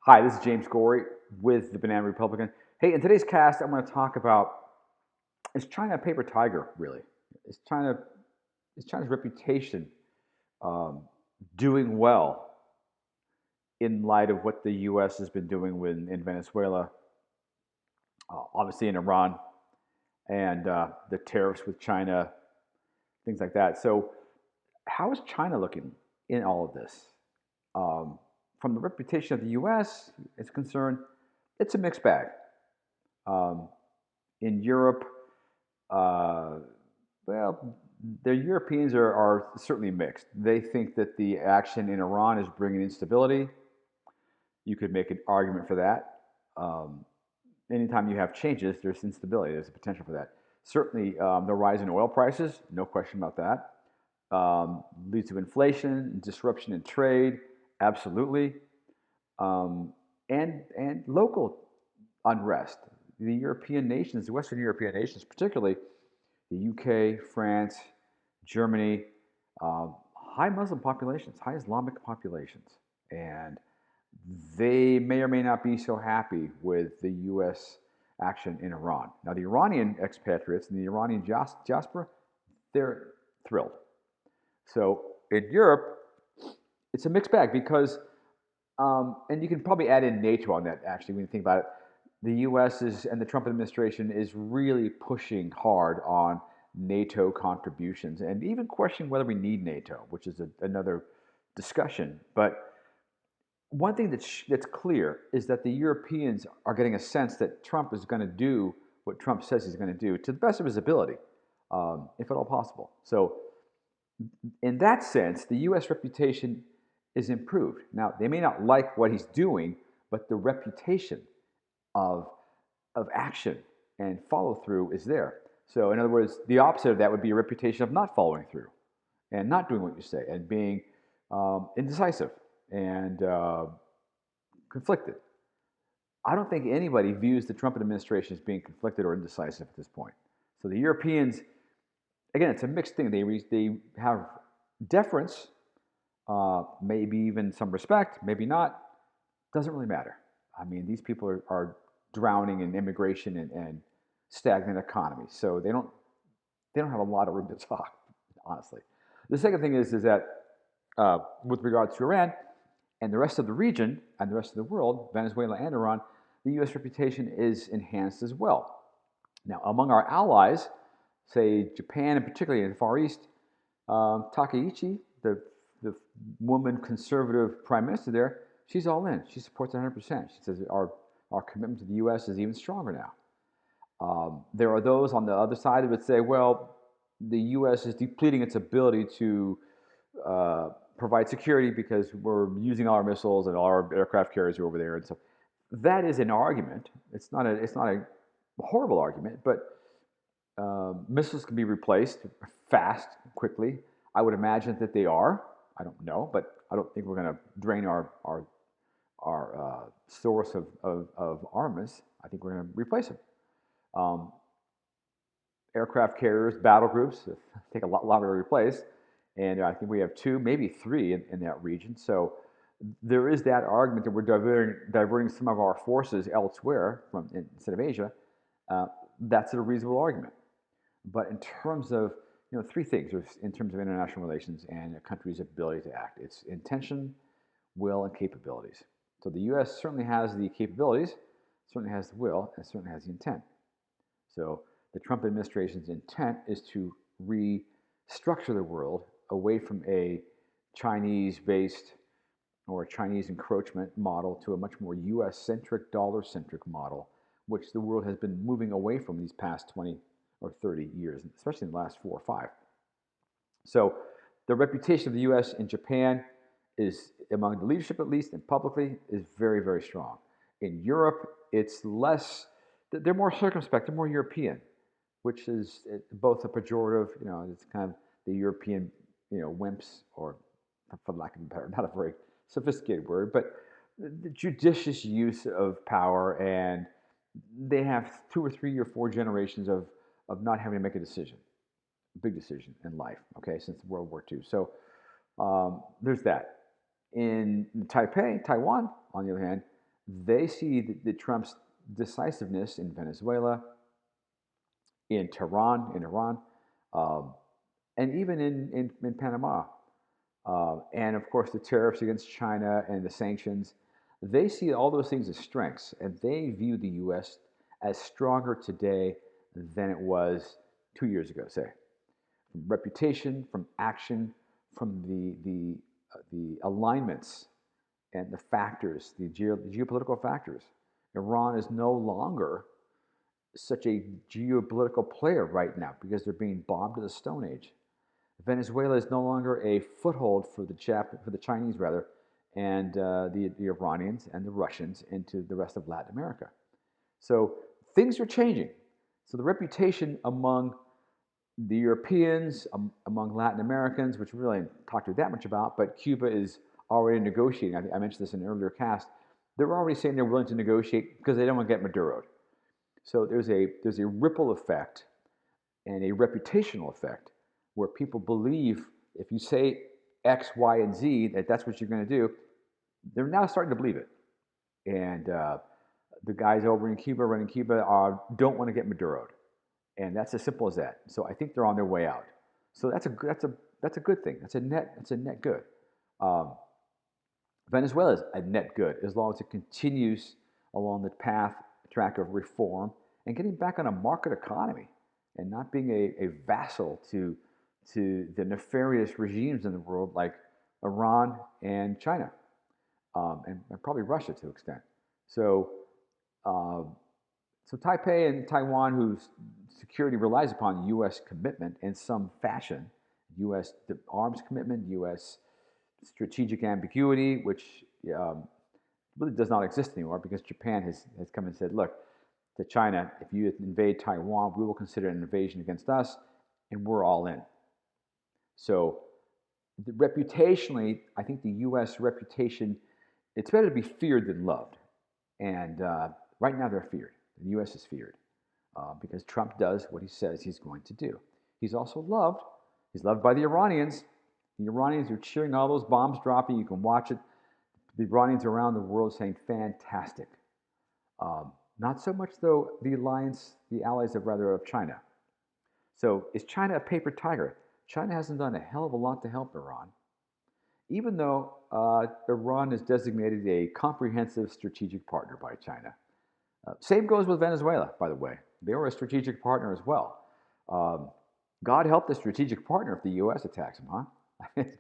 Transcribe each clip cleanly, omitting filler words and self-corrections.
Hi, this is James Gorey with the Banana Republican. Hey, in today's cast, I'm going to talk about, is China a paper tiger, really? Is China is China's reputation um, doing well in light of what the U.S. has been doing in Venezuela, obviously in Iran, and the tariffs with China, things like that. So, how is China looking in all of this? Um, from the reputation of the U.S. is concerned, it's a mixed bag. Um, in Europe, uh, well, the Europeans are certainly mixed. They think that the action in Iran is bringing instability. You could make an argument for that. Um, Anytime you have changes, there's instability. There's a potential for that. Certainly, the rise in oil prices, no question about that. Leads to inflation, disruption in trade, absolutely, um, and local unrest. The European nations, the Western European nations, particularly the UK, France, Germany, high Muslim populations, high Islamic populations, and they may or may not be so happy with the U.S. action in Iran. Now, the Iranian expatriates and the Iranian diaspora, they're thrilled. So in Europe, it's a mixed bag because, and you can probably add in NATO on that actually when you think about it. The U.S. is and the Trump administration is really pushing hard on NATO contributions and even questioning whether we need NATO, which is another discussion. But one thing that's clear is that the Europeans are getting a sense that Trump is going to do what Trump says he's going to do to the best of his ability, if at all possible. So, in that sense, the U.S. reputation is improved. Now, they may not like what he's doing, but the reputation of action and follow through is there. So, in other words, the opposite of that would be a reputation of not following through and not doing what you say and being indecisive and conflicted. I don't think anybody views the Trump administration as being conflicted or indecisive at this point. So the Europeans, again, it's a mixed thing. They have deference, maybe even some respect, maybe not. Doesn't really matter. I mean, these people are drowning in immigration and stagnant economy, so they don't have a lot of room to talk, honestly. The second thing is that with regards to Iran and the rest of the region and the rest of the world, Venezuela and Iran, the U.S. reputation is enhanced as well. Now, among our allies, say Japan and particularly in the Far East, Takaichi, the woman conservative prime minister there, she's all in. She supports it 100%. She says our commitment to the U.S. is even stronger now. There are those on the other side that would say, well, the U.S. is depleting its ability to provide security because we're using all our missiles and all our aircraft carriers are over there, and so that is an argument. It's not a horrible argument, but missiles can be replaced fast, quickly. I would imagine that they are. I don't know, but I don't think we're going to drain our source of armaments. I think we're going to replace them. Um, Aircraft carriers, battle groups take a lot longer to replace, and I think we have two, maybe three in that region. So there is that argument that we're diverting some of our forces elsewhere from instead of Asia. Uh, that's a reasonable argument. But in terms of three things, in terms of international relations and a country's ability to act, it's intention, will, and capabilities. So the U.S. certainly has the capabilities, certainly has the will, and certainly has the intent. So the Trump administration's intent is to restructure the world away from a Chinese-based or a Chinese encroachment model to a much more US-centric, dollar-centric model, which the world has been moving away from these past 20 or 30 years, especially in the last 4 or 5. So the reputation of the U.S. in Japan is, among the leadership at least, and publicly, is very, very strong. In Europe, it's less, they're more circumspect, they're more European, which is both a pejorative, it's kind of the European, wimps, or for lack of a better, not a very sophisticated word, but the judicious use of power, and they have 2 or 3 or 4 generations of not having to make a decision, a big decision in life, okay, since World War II. So there's that. In Taipei, Taiwan, on the other hand, They see the Trump's decisiveness in Venezuela, in Tehran, in Iran, um, and even in Panama. And of course, the tariffs against China and the sanctions. They see all those things as strengths, and they view the U.S. as stronger today than it was 2 years ago, say, from reputation, from action, from the alignments and the factors, the geopolitical factors. Iran is no longer such a geopolitical player right now because they're being bombed to the Stone Age. Venezuela is no longer a foothold for the Chinese rather, and the Iranians and the Russians into the rest of Latin America. So things are changing. So the reputation among the Europeans, among Latin Americans, which we really didn't talk to that much about, but Cuba is already negotiating. I mentioned this in an earlier cast. They're already saying they're willing to negotiate because they don't want to get Maduro'd. So there's a ripple effect and a reputational effect where people believe if you say X, Y, and Z that that's what you're going to do. They're now starting to believe it, and the guys over in Cuba, running Cuba, don't want to get Maduro'd, and that's as simple as that. So I think they're on their way out. So that's a good thing. That's a net good. Um, Venezuela is a net good as long as it continues along the track of reform and getting back on a market economy and not being a vassal to the nefarious regimes in the world like Iran and China, and probably Russia to an extent. So, um, so Taipei and Taiwan, whose security relies upon U.S. commitment in some fashion, U.S. arms commitment, U.S. strategic ambiguity, which um, really does not exist anymore because Japan has come and said, look, to China, if you invade Taiwan, we will consider it an invasion against us, and we're all in. So reputationally, I think the U.S. reputation, it's better to be feared than loved. And right now they're feared. The U.S. is feared because Trump does what he says he's going to do. He's also loved. He's loved by the Iranians. The Iranians are cheering all those bombs dropping. You can watch it. The Iranians around the world saying, fantastic. Not so much, though, the allies of China. So is China a paper tiger? China hasn't done a hell of a lot to help Iran, even though Iran is designated a comprehensive strategic partner by China. Same goes with Venezuela, by the way. They were a strategic partner as well. God help the strategic partner if the U.S. attacks them, huh?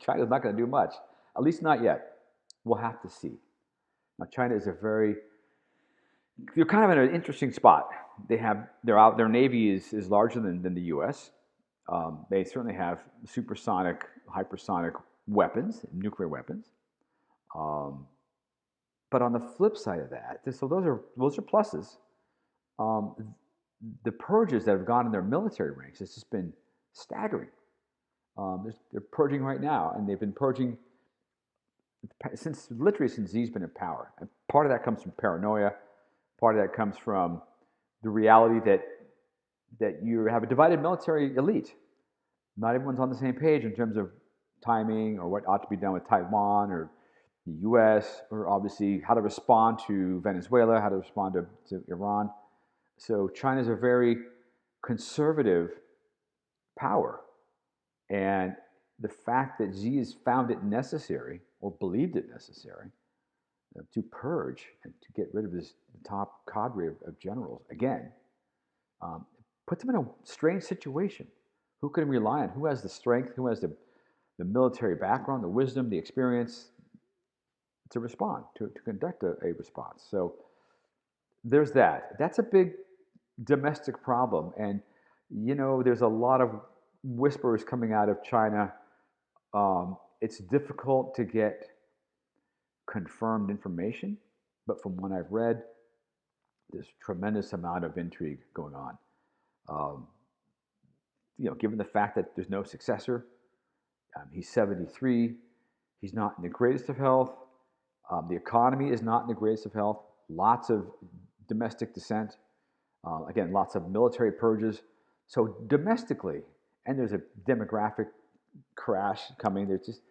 China's not going to do much, at least not yet. We'll have to see. Now, China is they're kind of in an interesting spot. Their navy is larger than the U.S. They certainly have supersonic, hypersonic weapons, nuclear weapons. But on the flip side of that, so those are pluses. The purges that have gone in their military ranks has just been staggering. They're purging right now, and they've been purging literally since Xi's been in power. And part of that comes from paranoia. Part of that comes from the reality that you have a divided military elite. Not everyone's on the same page in terms of timing or what ought to be done with Taiwan or the U.S. or obviously how to respond to Venezuela, how to respond to Iran. So China's a very conservative power. And the fact that Xi has found it necessary or believed it necessary to purge and to get rid of his top cadre of generals again, puts him in a strange situation. Who can he rely on? Who has the strength? Who has the military background, the wisdom, the experience to respond, to conduct a response? So there's that. That's a big domestic problem. And, there's a lot of whispers coming out of China. It's difficult to get confirmed information, but from what I've read, there's a tremendous amount of intrigue going on. Given the fact that there's no successor, he's 73, he's not in the greatest of health. The economy is not in the greatest of health. Lots of domestic dissent. Again, lots of military purges. So domestically, and there's a demographic crash coming. There's just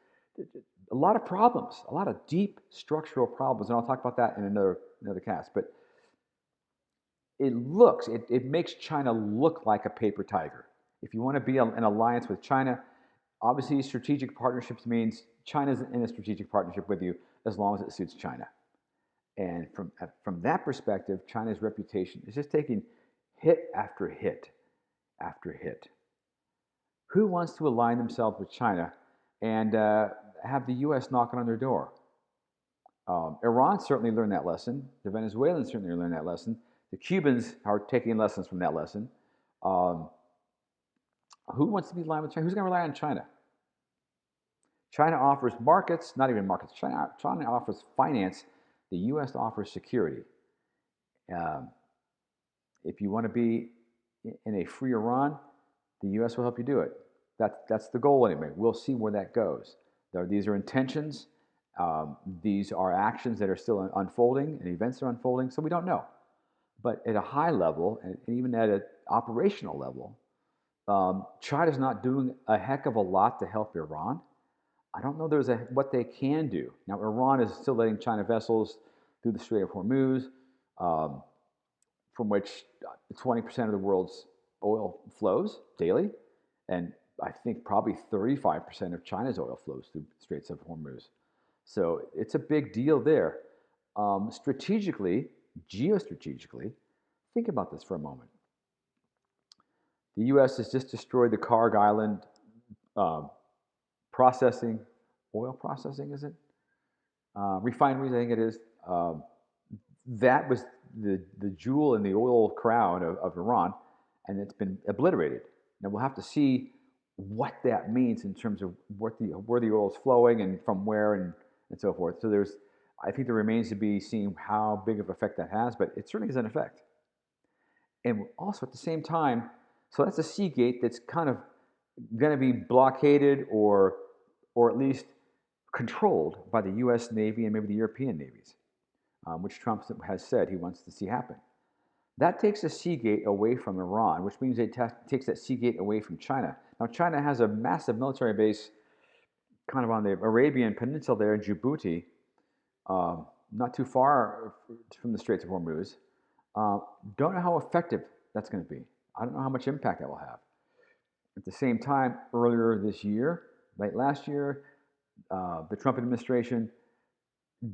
a lot of problems, a lot of deep structural problems, and I'll talk about that in another cast. But it makes China look like a paper tiger. If you want to be an alliance with China, obviously strategic partnerships means China's in a strategic partnership with you as long as it suits China. And from that perspective, China's reputation is just taking hit after hit after hit. Who wants to align themselves with China and have the U.S. knocking on their door? Iran certainly learned that lesson. The Venezuelans certainly learned that lesson. The Cubans are taking lessons from that lesson. Who wants to be aligned with China? Who's going to rely on China? China offers markets, not even markets. China offers finance. The U.S. offers security. If you want to be in a free Iran, the U.S. will help you do it. That's the goal anyway. We'll see where that goes. These are intentions. These are actions that are still unfolding, and events are unfolding, so we don't know. But at a high level, and even at an operational level, China's not doing a heck of a lot to help Iran. I don't know what they can do. Now, Iran is still letting China vessels through the Strait of Hormuz, from which 20% of the world's oil flows daily, and I think probably 35% of China's oil flows through the Straits of Hormuz. So it's a big deal there. Strategically, geostrategically, think about this for a moment. The U.S. has just destroyed the Karg Island processing, oil processing, is it? Refineries, I think it is. That was the jewel in the oil crown of Iran, and it's been obliterated. Now we'll have to see what that means in terms of where the oil is flowing and from where and so forth. So I think there remains to be seen how big of effect that has, but it certainly has an effect. And also at the same time, so that's a sea gate that's kind of going to be blockaded or at least controlled by the U.S. Navy and maybe the European navies, which Trump has said he wants to see happen. That takes a sea gate away from Iran, which means it takes that sea gate away from China. Now, China has a massive military base kind of on the Arabian Peninsula there in Djibouti, not too far from the Straits of Hormuz. Don't know how effective that's going to be. I don't know how much impact that will have. At the same time, earlier this year, late last year, the Trump administration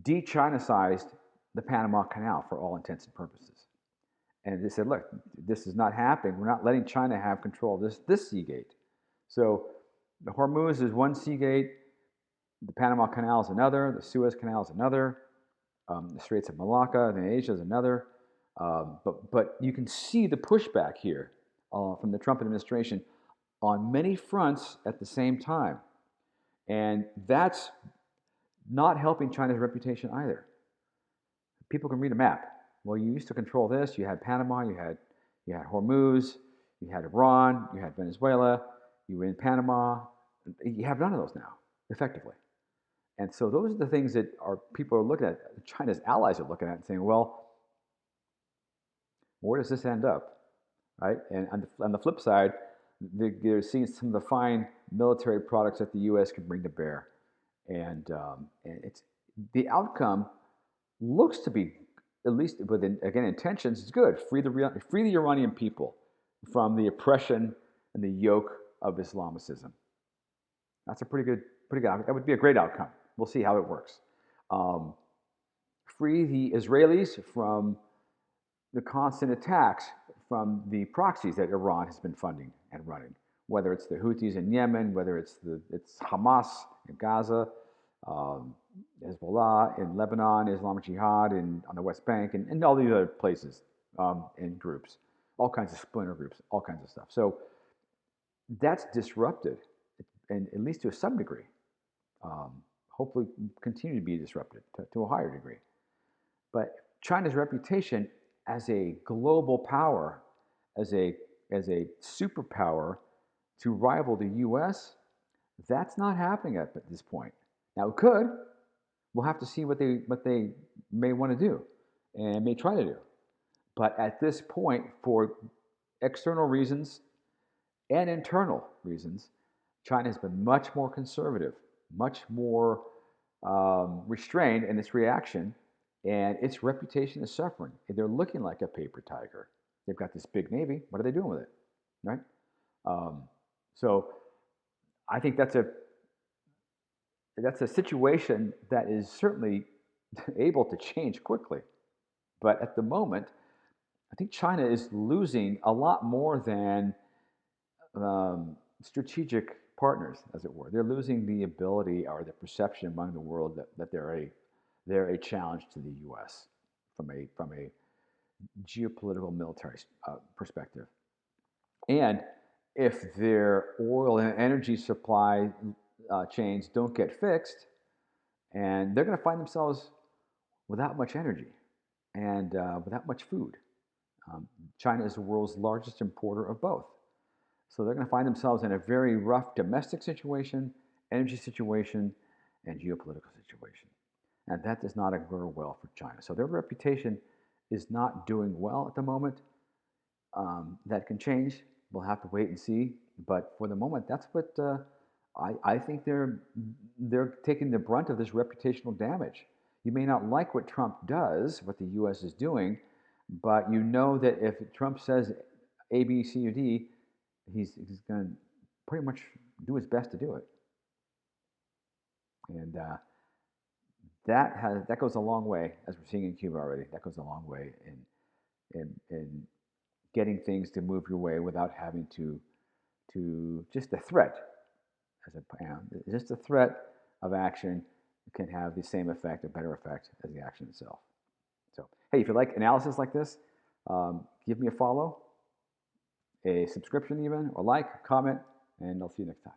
de-China-sized the Panama Canal for all intents and purposes. And they said, look, this is not happening. We're not letting China have control of this sea gate. So the Hormuz is one sea gate, the Panama Canal is another, the Suez Canal is another, the Straits of Malacca in Asia is another. But you can see the pushback here from the Trump administration on many fronts at the same time. And that's not helping China's reputation either. People can read a map. Well, you used to control this. You had Panama, you had Hormuz, you had Iran, you had Venezuela, you were in Panama. You have none of those now, effectively. And so those are the things that people are looking at, China's allies are looking at and saying, well, where does this end up, right? And on the flip side, they're seeing some of the fine military products that the U.S. can bring to bear. And it's the outcome looks to be, at least within, again, intentions, is good. Free the Iranian people from the oppression and the yoke of Islamicism. That's a pretty good outcome. That would be a great outcome. We'll see how it works. Free the Israelis from the constant attacks from the proxies that Iran has been funding and running, whether it's the Houthis in Yemen, whether it's Hamas in Gaza, Hezbollah in Lebanon, Islamic Jihad on the West Bank, and all these other places and groups, all kinds of splinter groups, all kinds of stuff. So that's disrupted, and at least to some degree. Hopefully continue to be disrupted to a higher degree. But China's reputation as a global power, as a superpower to rival the U.S., that's not happening at this point. Now it could. We'll have to see what they may want to do and may try to do. But at this point, for external reasons and internal reasons, China has been much more conservative, much more restrained in its reaction, and its reputation is suffering. They're looking like a paper tiger. They've got this big navy. What are they doing with it, right? Um, so I think that's a situation that is certainly able to change quickly. But at the moment, I think China is losing a lot more than strategic partners, as it were. They're losing the ability or the perception among the world that they're a challenge to the U.S. from a geopolitical military perspective. And if their oil and energy supply chains don't get fixed, and they're going to find themselves without much energy and without much food. China is the world's largest importer of both. So they're going to find themselves in a very rough domestic situation, energy situation, and geopolitical situation. And that does not augur well for China. So their reputation is not doing well at the moment. That can change. We'll have to wait and see. But for the moment, that's what I think they're taking the brunt of this reputational damage. You may not like what Trump does, what the U.S. is doing, but you know that if Trump says A, B, C, or D, he's going to pretty much do his best to do it. And that goes a long way, as we're seeing in Cuba already. That goes a long way in getting things to move your way without having to just a threat, just a threat of action can have the same effect, a better effect as the action itself. So, hey, if you like analysis like this, give me a follow, a subscription even, or like, comment, and I'll see you next time.